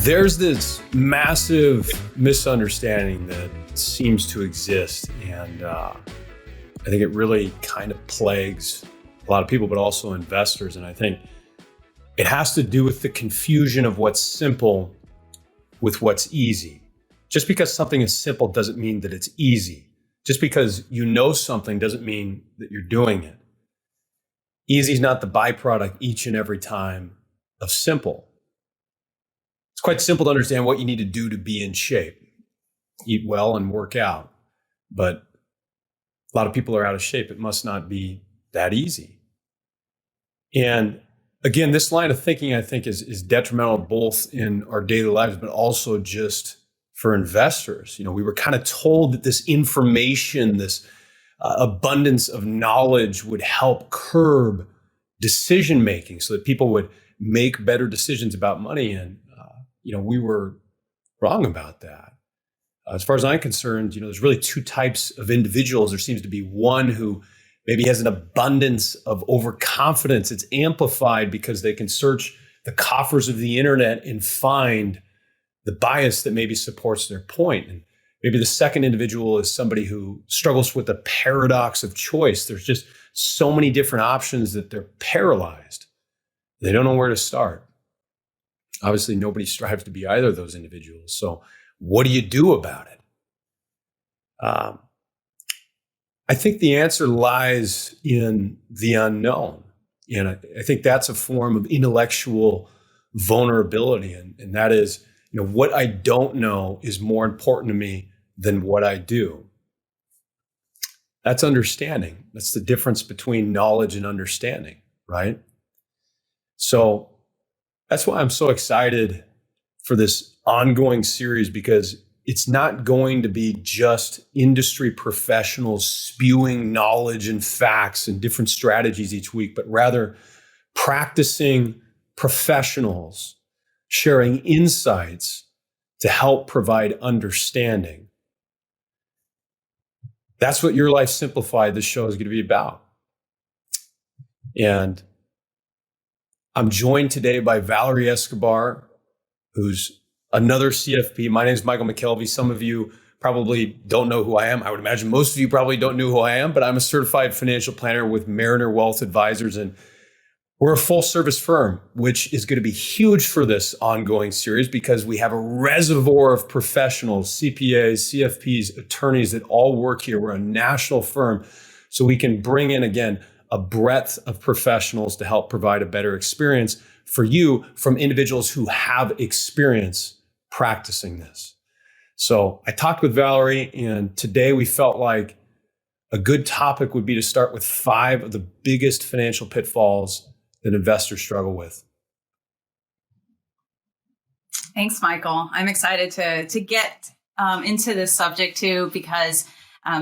There's this massive misunderstanding that seems to exist, and I think it really kind of plagues a lot of people, but also investors. And I think it has to do with the confusion of what's simple with what's easy. Just because something is simple doesn't mean that it's easy. Just because you know something doesn't mean that you're doing it. Easy is not the byproduct each and every time of simple. It's quite simple to understand what you need to do to be in shape, eat well and work out. But a lot of people are out of shape. It must not be that easy. And again, this line of thinking, I think, is detrimental both in our daily lives, but also just for investors. You know, we were kind of told that this information, this abundance of knowledge would help curb decision making so that people would make better decisions about money. And, we were wrong about that. As far as I'm concerned, there's really two types of individuals. There seems to be one who maybe has an abundance of overconfidence. It's amplified because they can search the coffers of the internet and find the bias that maybe supports their point. And maybe the second individual is somebody who struggles with the paradox of choice. There's just so many different options that they're paralyzed. They don't know where to start. Obviously, nobody strives to be either of those individuals. So what do you do about it? I think the answer lies in the unknown. And I think that's a form of intellectual vulnerability. And that is, what I don't know is more important to me than what I do. That's understanding. That's the difference between knowledge and understanding, right? So that's why I'm so excited for this ongoing series, because it's not going to be just industry professionals spewing knowledge and facts and different strategies each week, but rather practicing professionals sharing insights to help provide understanding. That's what Your Life Simplified, this show, is going to be about. And I'm joined today by Valerie Escobar, who's another CFP. My name is Michael MacKelvie. Some of you probably don't know who I am. I would imagine most of you probably don't know who I am, but I'm a certified financial planner with Mariner Wealth Advisors, and we're a full service firm, which is going to be huge for this ongoing series because we have a reservoir of professionals, CPAs, CFPs, attorneys that all work here. We're a national firm, so we can bring in, again, a breadth of professionals to help provide a better experience for you from individuals who have experience practicing this. So I talked with Valerie, and today we felt like a good topic would be to start with 5 of the biggest financial pitfalls that investors struggle with. Thanks, Michael. I'm excited to get into this subject too, because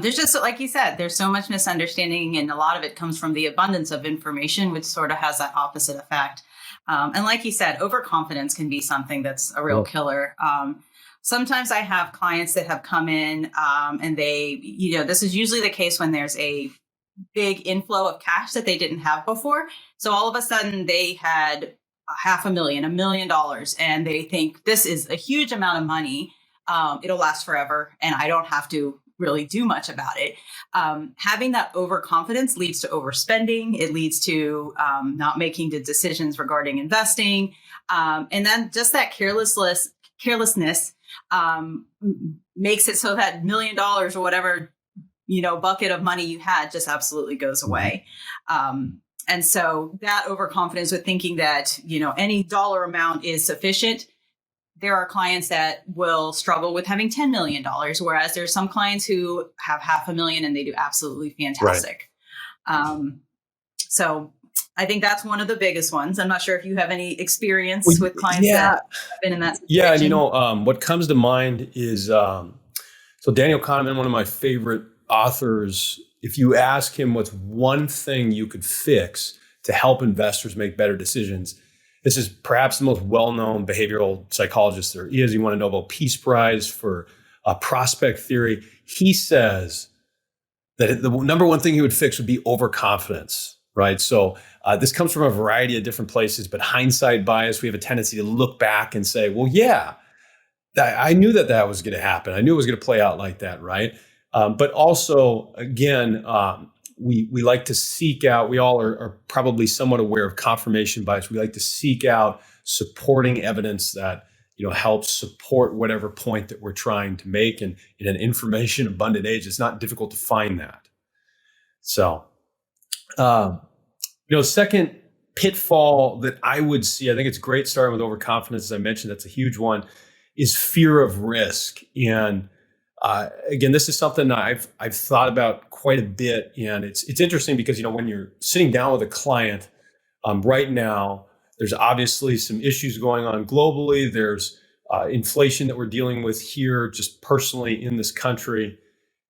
there's just, like you said, there's so much misunderstanding, and a lot of it comes from the abundance of information, which sort of has that opposite effect. And like you said, overconfidence can be something that's a real killer. Sometimes I have clients that have come in and they, this is usually the case when there's a big inflow of cash that they didn't have before. So all of a sudden they had $500,000, $1 million, and they think this is a huge amount of money. It'll last forever, and I don't have to really do much about it. Having that overconfidence leads to overspending. It leads to not making the decisions regarding investing. And then just that carelessness makes it so that $1 million or whatever, bucket of money you had just absolutely goes away. And so that overconfidence with thinking that, any dollar amount is sufficient. There are clients that will struggle with having $10 million, whereas there's some clients who have $500,000 and they do absolutely fantastic. Right. So I think that's one of the biggest ones. I'm not sure if you have any experience with clients that have been in that situation. Yeah, what comes to mind is, so Daniel Kahneman, one of my favorite authors, if you ask him what's one thing you could fix to help investors make better decisions, this is perhaps the most well-known behavioral psychologist there is. He won a Nobel Peace Prize for prospect theory. He says that the number one thing he would fix would be overconfidence, right? So this comes from a variety of different places, but hindsight bias, we have a tendency to look back and say, well, yeah, I knew that was going to happen. I knew it was going to play out like that, right? But also, again, we like to seek out, we all are probably somewhat aware of confirmation bias. We like to seek out supporting evidence that helps support whatever point that we're trying to make. And in an information abundant age, it's not difficult to find that. So, second pitfall that I would see, I think it's great starting with overconfidence, as I mentioned, that's a huge one, is fear of risk. And again, this is something I've thought about quite a bit. And it's interesting because, when you're sitting down with a client right now, there's obviously some issues going on globally. There's inflation that we're dealing with here, just personally in this country.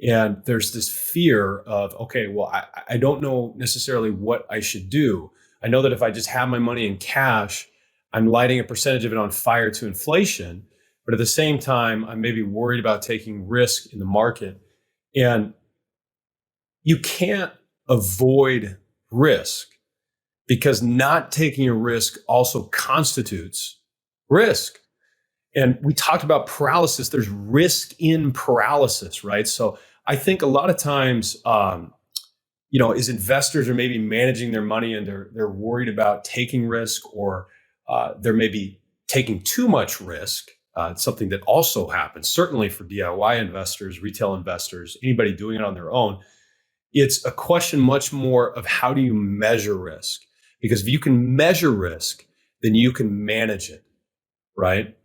And there's this fear of, okay, well, I don't know necessarily what I should do. I know that if I just have my money in cash, I'm lighting a percentage of it on fire to inflation. But at the same time, I'm maybe worried about taking risk in the market. And you can't avoid risk, because not taking a risk also constitutes risk. And we talked about paralysis. There's risk in paralysis, right? So I think a lot of times, as investors are maybe managing their money and they're worried about taking risk, or they're maybe taking too much risk. It's something that also happens, certainly for DIY investors, retail investors, anybody doing it on their own. It's a question much more of how do you measure risk? Because if you can measure risk, then you can manage it, right?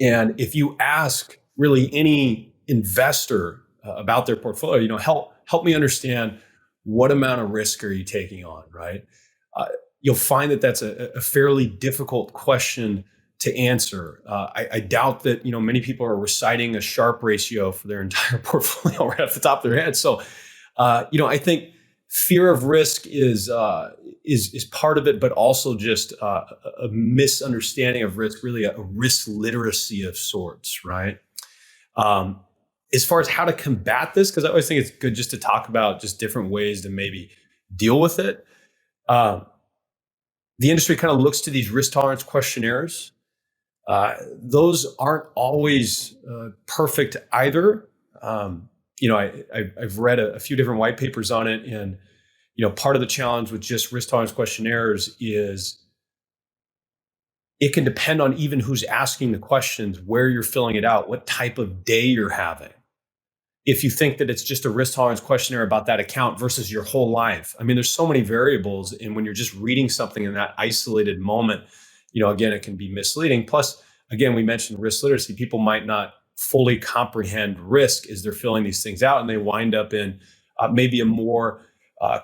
And if you ask really any investor about their portfolio, help me understand, what amount of risk are you taking on, right? You'll find that that's a fairly difficult question to answer. I doubt that many people are reciting a Sharpe ratio for their entire portfolio right off the top of their head. So I think fear of risk is part of it, but also just a misunderstanding of risk, really a risk literacy of sorts, right? As far as how to combat this, because I always think it's good just to talk about just different ways to maybe deal with it. The industry kind of looks to these risk tolerance questionnaires. Those aren't always perfect either. I've read a few different white papers on it, and part of the challenge with just risk tolerance questionnaires is it can depend on even who's asking the questions, where you're filling it out, what type of day you're having. If you think that it's just a risk tolerance questionnaire about that account versus your whole life. I mean, there's so many variables, and when you're just reading something in that isolated moment, again, it can be misleading. Plus, again, we mentioned risk literacy. People might not fully comprehend risk as they're filling these things out, and they wind up in maybe a more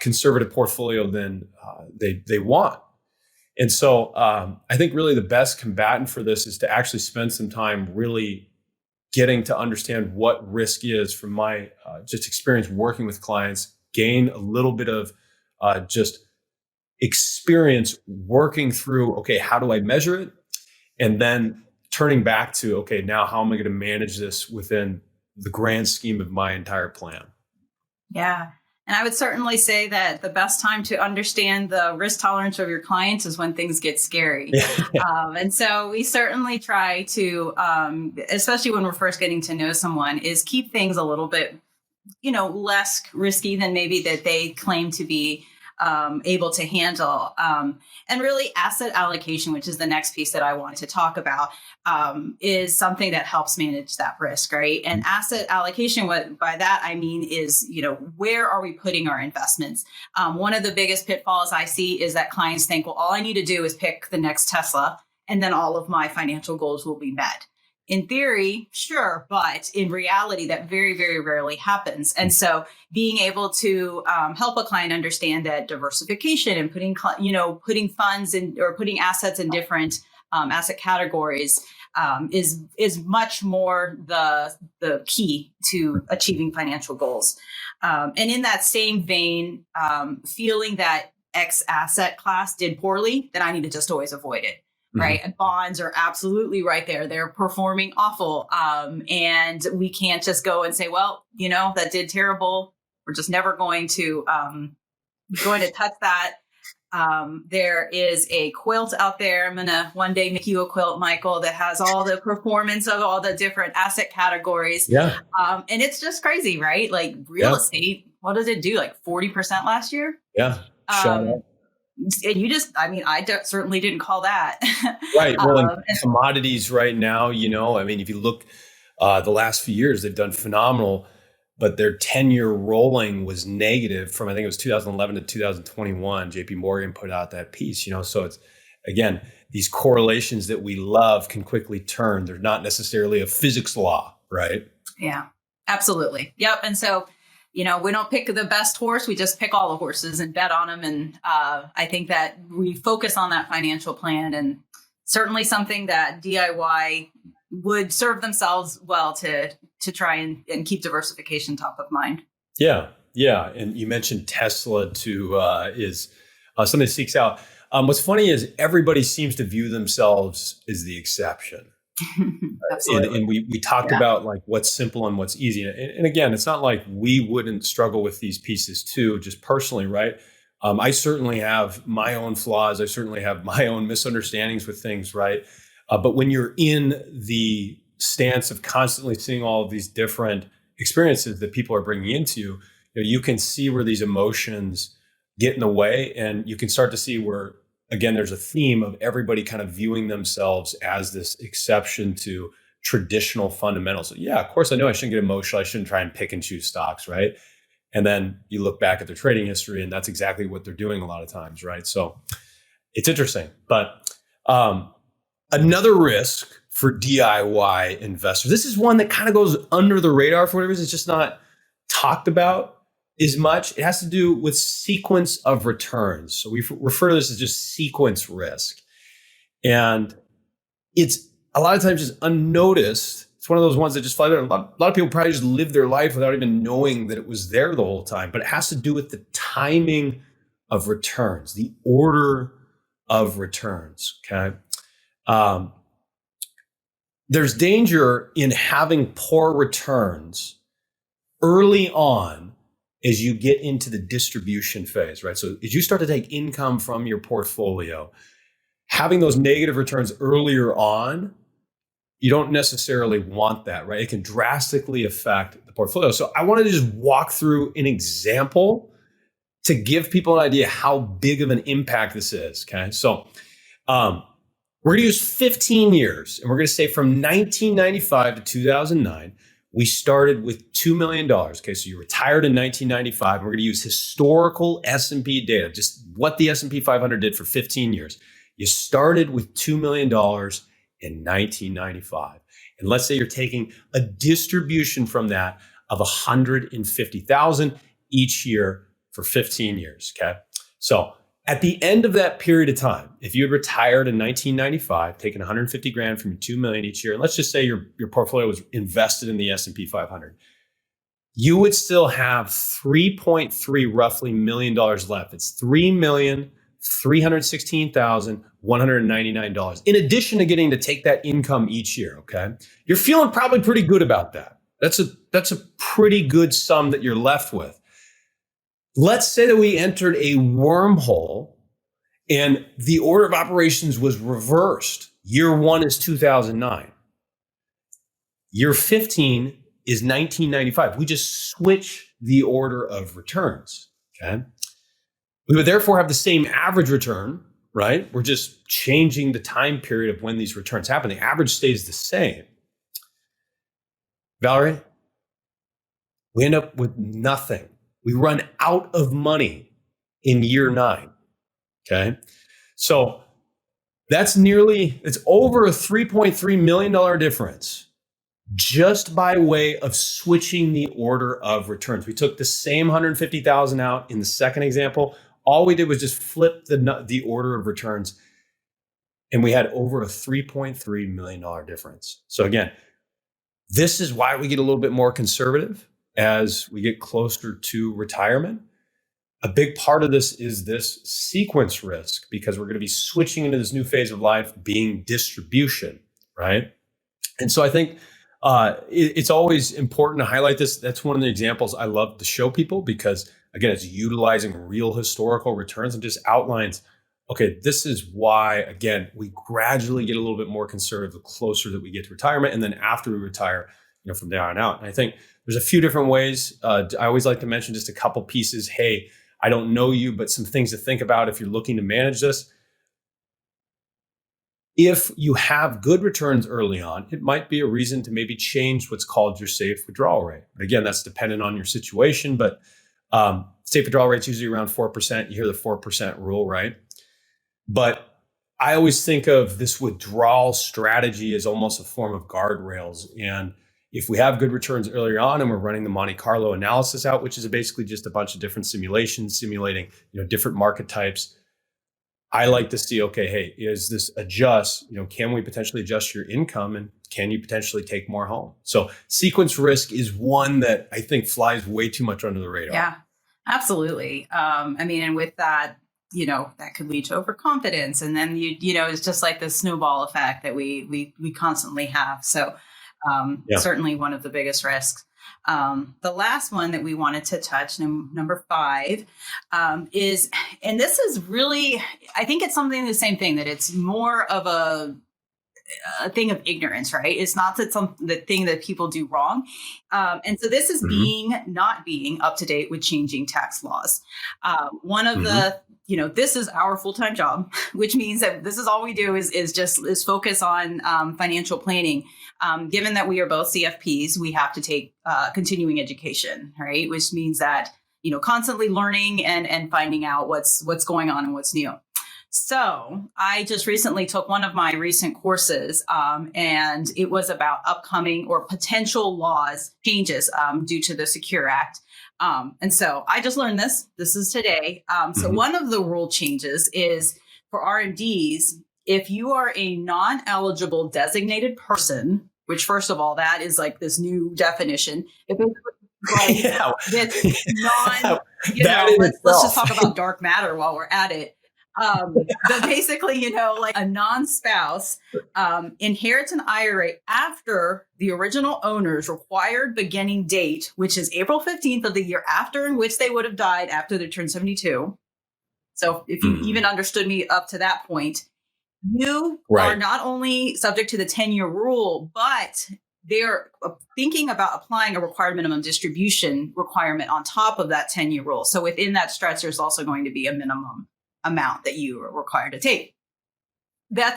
conservative portfolio than they want. And so I think really the best combatant for this is to actually spend some time really getting to understand what risk is from my just experience working with clients, gain a little bit of just experience working through, okay, how do I measure it? And then turning back to, okay, now how am I going to manage this within the grand scheme of my entire plan? Yeah. And I would certainly say that the best time to understand the risk tolerance of your clients is when things get scary. And so we certainly try to, especially when we're first getting to know someone, is keep things a little bit, less risky than maybe that they claim to be able to handle. And really asset allocation, which is the next piece that I want to talk about, is something that helps manage that risk, right? And asset allocation, what by that I mean is, where are we putting our investments? One of the biggest pitfalls I see is that clients think, well, all I need to do is pick the next Tesla, and then all of my financial goals will be met. In theory, sure, but in reality, that very, very rarely happens. And so being able to help a client understand that diversification and putting funds in or putting assets in different asset categories is much more the key to achieving financial goals. And in that same vein, feeling that X asset class did poorly, then I need to just always avoid it. Right. And bonds are absolutely right there. They're performing awful. And we can't just go and say, well, that did terrible. We're just never going to touch that. There is a quilt out there. I'm going to one day make you a quilt, Michael, that has all the performance of all the different asset categories. Yeah. And it's just crazy, right? Like real estate, what did it do? Like 40% last year? Yeah. And you just, I mean, certainly didn't call that. Right. Well, commodities right now, I mean, if you look the last few years, they've done phenomenal, but their 10-year rolling was negative from, I think it was 2011 to 2021. JP Morgan put out that piece, so it's, again, these correlations that we love can quickly turn. They're not necessarily a physics law, right? Yeah, absolutely. Yep. And so, we don't pick the best horse. We just pick all the horses and bet on them. And I think that we focus on that financial plan, and certainly something that DIY would serve themselves well to try and keep diversification top of mind. Yeah. Yeah. And you mentioned Tesla too, is something that seeks out. What's funny is everybody seems to view themselves as the exception. Absolutely. And we talked about like what's simple and what's easy. And again, it's not like we wouldn't struggle with these pieces too, just personally, right? I certainly have my own flaws. I certainly have my own misunderstandings with things, right? But when you're in the stance of constantly seeing all of these different experiences that people are bringing into you, you can see where these emotions get in the way, and you can start to see where, again, there's a theme of everybody kind of viewing themselves as this exception to traditional fundamentals. So yeah, of course, I know I shouldn't get emotional. I shouldn't try and pick and choose stocks, right? And then you look back at their trading history, and that's exactly what they're doing a lot of times, right? So it's interesting. But another risk for DIY investors, this is one that kind of goes under the radar for whatever reason. It's just not talked about as much. It has to do with sequence of returns. So we refer to this as just sequence risk. And it's a lot of times just unnoticed. It's one of those ones that just fly there. A lot of people probably just live their life without even knowing that it was there the whole time. But it has to do with the timing of returns, the order of returns, okay? There's danger in having poor returns early on as you get into the distribution phase, right? So as you start to take income from your portfolio, having those negative returns earlier on, you don't necessarily want that, right? It can drastically affect the portfolio. So I want to just walk through an example to give people an idea how big of an impact this is, okay? So we're going to use 15 years, and we're going to say from 1995 to 2009, we started with $2 million. Okay, so you retired in 1995. We're going to use historical S&P data, just what the S&P 500 did for 15 years. You started with $2 million in 1995. And let's say you're taking a distribution from that of $150,000 each year for 15 years, okay? So at the end of that period of time, if you had retired in 1995, taking 150 grand from your 2 million each year, and let's just say your portfolio was invested in the S&P 500, you would still have 3.3 roughly $1 million left. It's $3,316,199 in addition to getting to take that income each year, okay? You're feeling probably pretty good about that. That's a pretty good sum that you're left with. Let's say that we entered a wormhole and the order of operations was reversed. Year 1 is 2009. Year 15 is 1995. We just switch the order of returns, okay? We would therefore have the same average return, right? We're just changing the time period of when these returns happen. The average stays the same. Valerie, we end up with nothing. We run out of money in year 9, okay? So it's over a $3.3 million difference just by way of switching the order of returns. We took the same 150,000 out in the second example. All we did was just flip the order of returns, and we had over a $3.3 million difference. So again, this is why we get a little bit more conservative as we get closer to retirement. A big part of this is this sequence risk, because we're going to be switching into this new phase of life being distribution, right? And so I think it's always important to highlight this. That's one of the examples I love to show people because, again, it's utilizing real historical returns and just outlines, okay, this is why, again, we gradually get a little bit more conservative the closer that we get to retirement. And then after we retire, from there on out. And I think there's a few different ways. I always like to mention just a couple pieces. Hey, I don't know you, but some things to think about if you're looking to manage this. If you have good returns early on, it might be a reason to maybe change what's called your safe withdrawal rate. Again, that's dependent on your situation, but safe withdrawal rate's usually around 4%. You hear the 4% rule, right? But I always think of this withdrawal strategy as almost a form of guardrails. And if we have good returns earlier on and we're running the Monte Carlo analysis out, which is basically just a bunch of different simulations simulating, different market types, I like to see, okay, hey, is this adjust, can we potentially adjust your income and can you potentially take more home? So sequence risk is one that I think flies way too much under the radar. Yeah, absolutely. And with that, that could lead to overconfidence. And then, it's just like the snowball effect that we constantly have. So certainly one of the biggest risks. The last one that we wanted to touch, number 5, is, and this is really, I think it's something the same thing, that it's more of a thing of ignorance, right? It's not that the thing that people do wrong. And so this is not being up to date with changing tax laws. One of the, this is our full-time job, which means that this is all we do is focus on financial planning. Given that we are both CFPs, we have to take continuing education, right? Which means that, constantly learning and finding out what's going on and what's new. So I just recently took one of my recent courses, and it was about upcoming or potential laws changes due to the Secure Act. And so I just learned this. This is today. So one of the rule changes is for RMDs, if you are a non-eligible designated person, which first of all, that is like this new definition. If it's let's just talk about dark matter while we're at it. But basically, like a non-spouse inherits an IRA after the original owner's required beginning date, which is April 15th of the year after in which they would have died after they turned 72. So if you even understood me up to that point, you are not only subject to the 10-year rule, but they're thinking about applying a required minimum distribution requirement on top of that 10-year rule. So within that stretch, there's also going to be a minimum amount that you are required to take.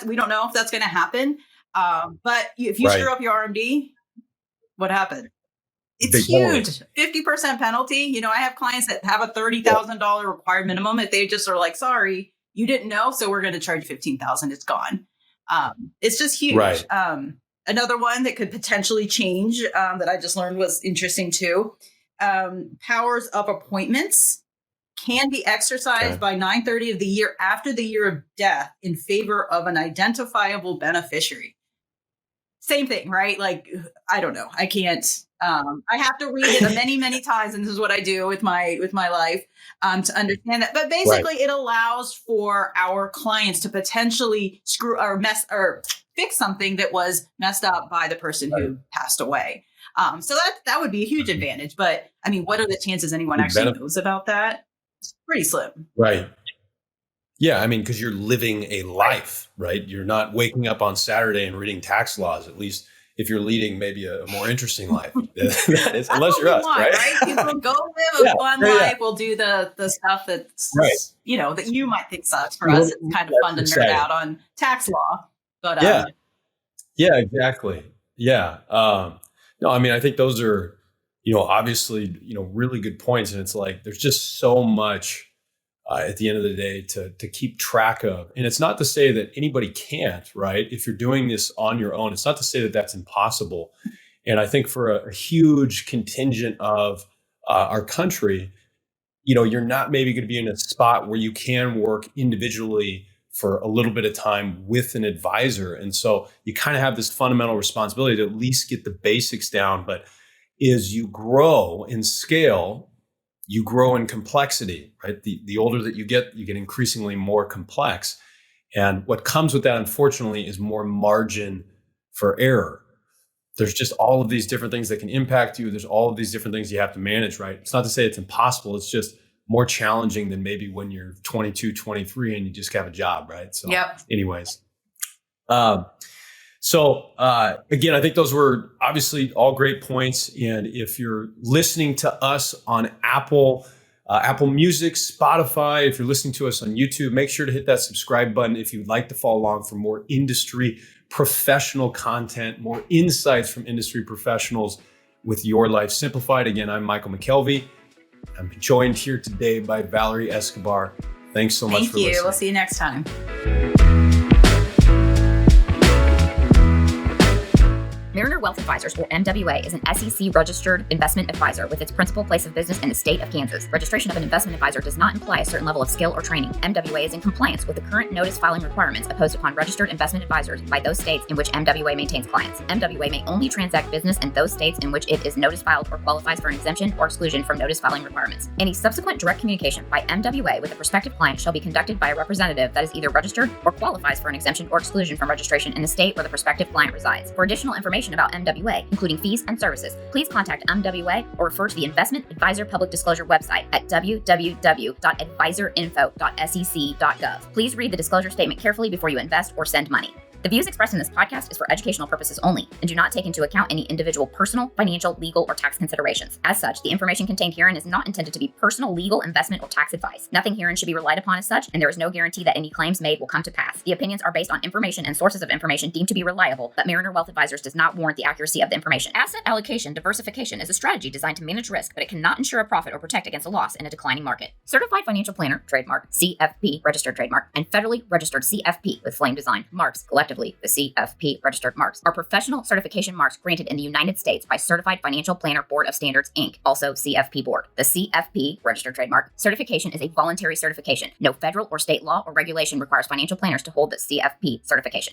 We don't know if that's going to happen. But if you screw up your RMD, what happened? It's huge. 50% penalty. I have clients that have a $30,000 required minimum. If they just are like, sorry, you didn't know, so we're going to charge $15,000. It's gone. It's just huge. Right. Another one that could potentially change that I just learned was interesting too. Powers of appointments can be exercised by 9/30 of the year after the year of death in favor of an identifiable beneficiary. Same thing, right? Like, I don't know. I can't. I have to read it many, many times, and this is what I do with my life to understand that. But basically, it allows for our clients to potentially screw or mess or fix something that was messed up by the person who passed away. So that would be a huge advantage. But I mean, what are the chances anyone actually knows about that? It's pretty slim. Right. Yeah, I mean, because you're living a life, right? You're not waking up on Saturday and reading tax laws, at least if you're leading maybe a more interesting life. That is, unless you're us, right? People go live a fun life. We'll do the stuff that's, that you might think sucks. For us, it's kind of fun to nerd out on tax law. But yeah, exactly. Yeah. No, I mean, I think those are, obviously, really good points. And it's like, there's just so much at the end of the day to keep track of. And it's not to say that anybody can't, right? If you're doing this on your own, it's not to say that that's impossible. And I think for a huge contingent of our country, you're not maybe going to be in a spot where you can work individually for a little bit of time with an advisor. And so you kind of have this fundamental responsibility to at least get the basics down. But as you grow in scale, you grow in complexity, right? The older that you get increasingly more complex. And what comes with that, unfortunately, is more margin for error. There's just all of these different things that can impact you. There's all of these different things you have to manage, right? It's not to say it's impossible. It's just more challenging than maybe when you're 22, 23 and you just have a job, right? So anyways. Again, I think those were obviously all great points. And if you're listening to us on Apple Music, Spotify, if you're listening to us on YouTube, make sure to hit that subscribe button if you'd like to follow along for more industry professional content, more insights from industry professionals with Your Life Simplified. Again, I'm Michael MacKelvie. I'm joined here today by Valerie Escobar. Thanks so much for listening. Thank you. We'll see you next time. Mariner Wealth Advisors, or MWA, is an SEC-registered investment advisor with its principal place of business in the state of Kansas. Registration of an investment advisor does not imply a certain level of skill or training. MWA is in compliance with the current notice filing requirements imposed upon registered investment advisors by those states in which MWA maintains clients. MWA may only transact business in those states in which it is notice filed or qualifies for an exemption or exclusion from notice filing requirements. Any subsequent direct communication by MWA with a prospective client shall be conducted by a representative that is either registered or qualifies for an exemption or exclusion from registration in the state where the prospective client resides. For additional information about MWA, including fees and services, please contact MWA or refer to the Investment Advisor Public Disclosure website at www.advisorinfo.sec.gov. Please read the disclosure statement carefully before you invest or send money. The views expressed in this podcast is for educational purposes only and do not take into account any individual personal, financial, legal, or tax considerations. As such, the information contained herein is not intended to be personal, legal, investment, or tax advice. Nothing herein should be relied upon as such, and there is no guarantee that any claims made will come to pass. The opinions are based on information and sources of information deemed to be reliable, but Mariner Wealth Advisors does not warrant the accuracy of the information. Asset allocation diversification is a strategy designed to manage risk, but it cannot ensure a profit or protect against a loss in a declining market. Certified Financial Planner, trademark, CFP, registered trademark, and federally registered CFP with flame design marks, collectively the CFP registered marks, are professional certification marks granted in the United States by Certified Financial Planner Board of Standards, Inc., also CFP Board. The CFP, registered trademark, certification is a voluntary certification. No federal or state law or regulation requires financial planners to hold the CFP certification.